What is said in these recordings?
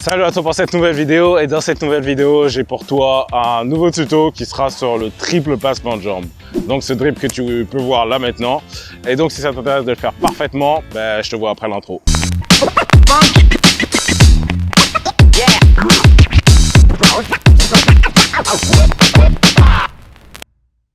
Salut à toi pour cette nouvelle vidéo, et dans cette nouvelle vidéo j'ai pour toi un nouveau tuto qui sera sur le triple passement de jambes. Donc ce dribble que tu peux voir là maintenant, et donc si ça t'intéresse de le faire parfaitement, je te vois après l'intro.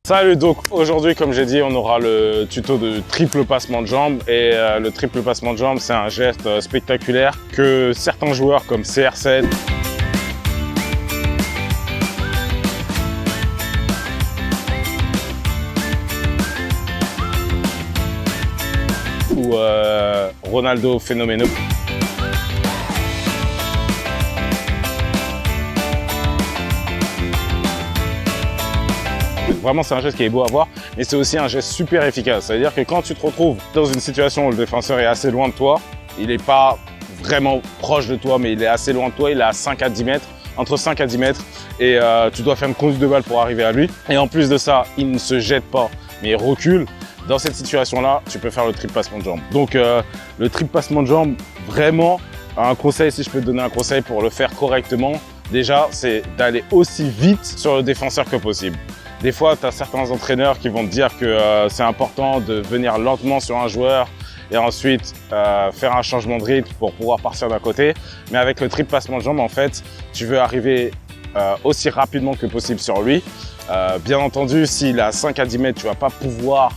Salut, donc aujourd'hui comme j'ai dit on aura le tuto de triple passement de jambes et le triple passement de jambes c'est un geste spectaculaire que certains joueurs comme CR7 ou Ronaldo Phénoménal. Vraiment, c'est un geste qui est beau à voir, mais c'est aussi un geste super efficace. C'est-à-dire que quand tu te retrouves dans une situation où le défenseur est assez loin de toi, il n'est pas vraiment proche de toi, mais il est assez loin de toi, il est à 5 à 10 mètres, entre 5 à 10 mètres, et tu dois faire une conduite de balle pour arriver à lui. Et en plus de ça, il ne se jette pas, mais il recule. Dans cette situation-là, tu peux faire le triple passement de jambes. Donc, le triple passement de jambes, vraiment, un conseil, si je peux te donner un conseil pour le faire correctement, déjà, c'est d'aller aussi vite sur le défenseur que possible. Des fois, tu as certains entraîneurs qui vont te dire que c'est important de venir lentement sur un joueur et ensuite faire un changement de rythme pour pouvoir partir d'un côté. Mais avec le triple passement de jambes, en fait, tu veux arriver aussi rapidement que possible sur lui. Bien entendu, s'il est à 5 à 10 mètres, tu ne vas pas pouvoir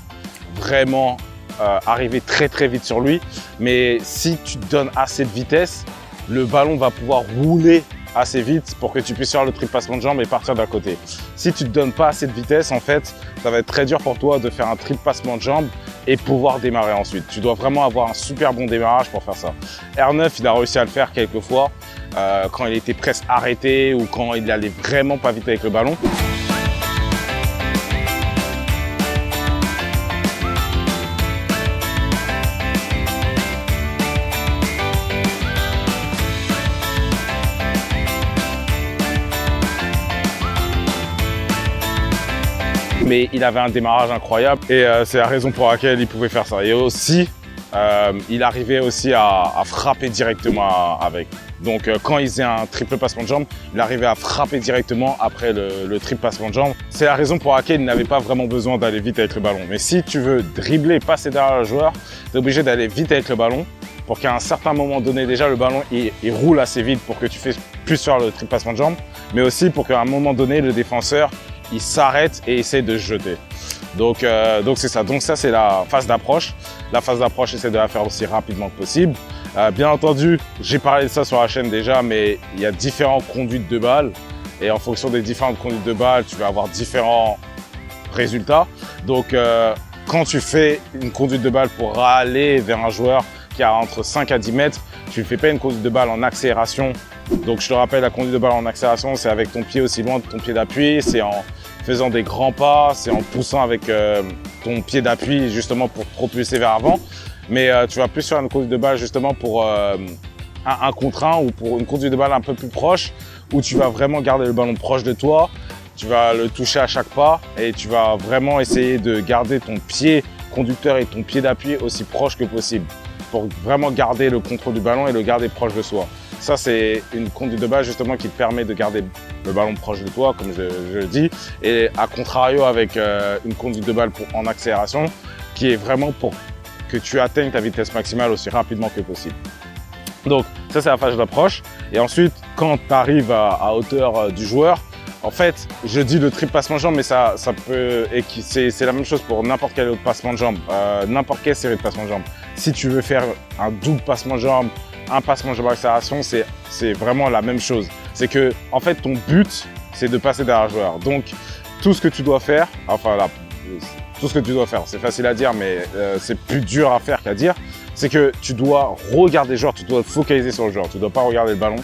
vraiment arriver très vite sur lui. Mais si tu donnes assez de vitesse, le ballon va pouvoir rouler assez vite pour que tu puisses faire le triple passement de jambes et partir d'un côté. Si tu ne te donnes pas assez de vitesse, en fait, ça va être très dur pour toi de faire un triple passement de jambes et pouvoir démarrer ensuite. Tu dois vraiment avoir un super bon démarrage pour faire ça. R9, il a réussi à le faire quelques fois quand il était presque arrêté ou quand il allait vraiment pas vite avec le ballon. Mais il avait un démarrage incroyable et c'est la raison pour laquelle il pouvait faire ça. Et aussi, il arrivait aussi à frapper directement avec. Donc quand il faisait un triple passement de jambes, il arrivait à frapper directement après le triple passement de jambes. C'est la raison pour laquelle il n'avait pas vraiment besoin d'aller vite avec le ballon. Mais si tu veux dribbler, passer derrière le joueur, tu es obligé d'aller vite avec le ballon pour qu'à un certain moment donné, déjà le ballon il roule assez vite pour que tu puisses faire le triple passement de jambes, mais aussi pour qu'à un moment donné, le défenseur il s'arrête et essaie de se jeter. Donc c'est ça. Donc ça, c'est la phase d'approche. La phase d'approche, essaie de la faire aussi rapidement que possible. Bien entendu, j'ai parlé de ça sur la chaîne déjà, mais il y a différentes conduites de balles. Et en fonction des différentes conduites de balles, tu vas avoir différents résultats. Donc quand tu fais une conduite de balle pour aller vers un joueur qui a entre 5 à 10 mètres, tu ne fais pas une conduite de balle en accélération. Donc je te rappelle, la conduite de balle en accélération, c'est avec ton pied aussi loin de ton pied d'appui, c'est en faisant des grands pas, c'est en poussant avec ton pied d'appui justement pour te propulser vers l'avant. Mais tu vas plus faire une conduite de balle justement pour un contre un ou pour une conduite de balle un peu plus proche où tu vas vraiment garder le ballon proche de toi, tu vas le toucher à chaque pas et tu vas vraiment essayer de garder ton pied conducteur et ton pied d'appui aussi proche que possible pour vraiment garder le contrôle du ballon et le garder proche de soi. Ça, c'est une conduite de balle justement qui te permet de garder le ballon proche de toi, comme je le dis. Et à contrario avec une conduite de balle en accélération, qui est vraiment pour que tu atteignes ta vitesse maximale aussi rapidement que possible. Donc ça, c'est la phase d'approche. Et ensuite, quand tu arrives à hauteur du joueur, en fait, je dis le triple passement de jambes, mais ça peut, et c'est la même chose pour n'importe quel autre passement de jambes, n'importe quelle série de passements de jambes. Si tu veux faire un double passement de jambes, un passement de jambes accélération, c'est vraiment la même chose. C'est que, en fait, ton but, c'est de passer derrière le joueur. Donc, tout ce que tu dois faire, tout ce que tu dois faire, c'est facile à dire, mais c'est plus dur à faire qu'à dire, c'est que tu dois regarder le joueur, tu dois te focaliser sur le joueur. Tu ne dois pas regarder le ballon.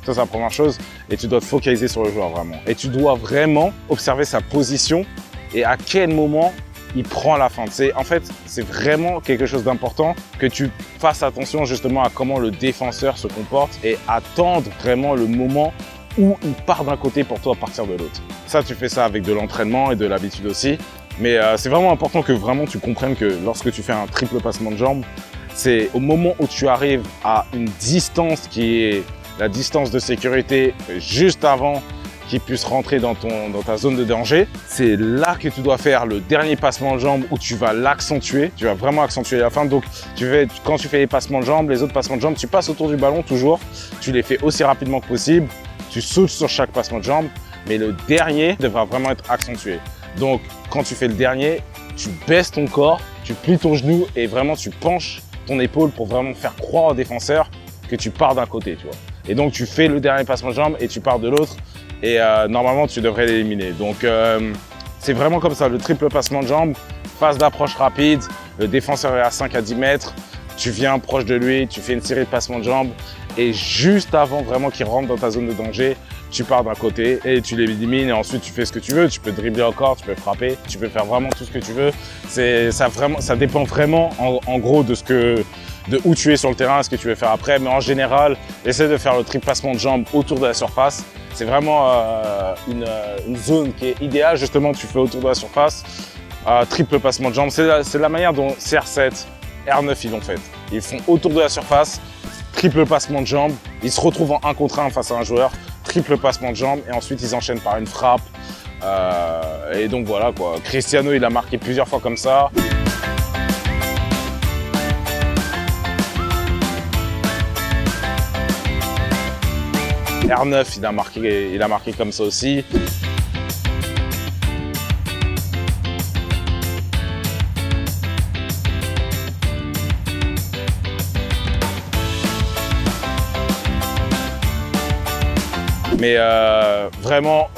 Ça, c'est la première chose. Et tu dois te focaliser sur le joueur, vraiment. Et tu dois vraiment observer sa position et à quel moment il prend la feinte. En fait, c'est vraiment quelque chose d'important que tu fasses attention justement à comment le défenseur se comporte et attendre vraiment le moment où il part d'un côté pour toi partir de l'autre. Ça, tu fais ça avec de l'entraînement et de l'habitude aussi. Mais c'est vraiment important que vraiment tu comprennes que lorsque tu fais un triple passement de jambes, c'est au moment où tu arrives à une distance qui est la distance de sécurité juste avant qu'il puisse rentrer dans ta zone de danger. C'est là que tu dois faire le dernier passement de jambe où tu vas l'accentuer, tu vas vraiment accentuer la fin. Donc quand tu fais les passements de jambes, les autres passements de jambes, tu passes autour du ballon toujours, tu les fais aussi rapidement que possible, tu sautes sur chaque passement de jambe, mais le dernier devra vraiment être accentué. Donc quand tu fais le dernier, tu baisses ton corps, tu plies ton genou et vraiment tu penches ton épaule pour vraiment faire croire au défenseur que tu pars d'un côté, tu vois. Et donc tu fais le dernier passement de jambe et tu pars de l'autre. Et normalement, tu devrais l'éliminer. Donc, c'est vraiment comme ça, le triple passement de jambe, phase d'approche rapide, le défenseur est à 5 à 10 mètres, tu viens proche de lui, tu fais une série de passements de jambes et juste avant vraiment qu'il rentre dans ta zone de danger, tu pars d'un côté et tu l'élimines et ensuite tu fais ce que tu veux. Tu peux dribbler encore, tu peux frapper, tu peux faire vraiment tout ce que tu veux. Ça dépend vraiment en gros de où tu es sur le terrain, ce que tu veux faire après. Mais en général, essaie de faire le triple passement de jambes autour de la surface. C'est vraiment une zone qui est idéale, justement, tu fais autour de la surface, triple passement de jambes. C'est la manière dont CR7, R9, ils l'ont fait. Ils font autour de la surface, triple passement de jambes, ils se retrouvent en 1 contre 1 face à un joueur, triple passement de jambes, et ensuite ils enchaînent par une frappe. Et donc voilà quoi, Cristiano, il a marqué plusieurs fois comme ça. R9, il a marqué comme ça aussi. Mais vraiment,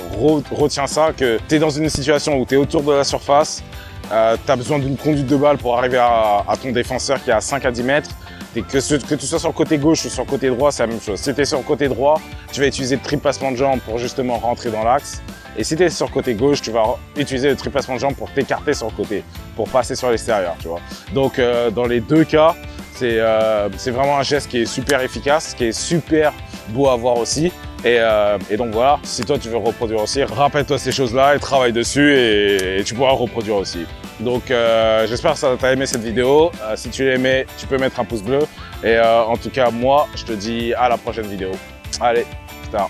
retiens ça, que tu es dans une situation où tu es autour de la surface, tu as besoin d'une conduite de balle pour arriver à ton défenseur qui est à 5 à 10 mètres. Et que tu sois sur le côté gauche ou sur le côté droit, c'est la même chose. Si tu es sur le côté droit, tu vas utiliser le triple passement de jambe pour justement rentrer dans l'axe. Et si tu es sur le côté gauche, tu vas utiliser le triple passement de jambe pour t'écarter sur le côté, pour passer sur l'extérieur, tu vois. Donc, dans les deux cas, c'est vraiment un geste qui est super efficace, qui est super beau à voir aussi. Et donc voilà, si toi tu veux reproduire aussi, rappelle-toi ces choses-là et travaille dessus et tu pourras reproduire aussi. Donc j'espère que ça t'a aimé cette vidéo. Si tu l'as aimé, tu peux mettre un pouce bleu. Et en tout cas, moi, je te dis à la prochaine vidéo. Allez, ciao.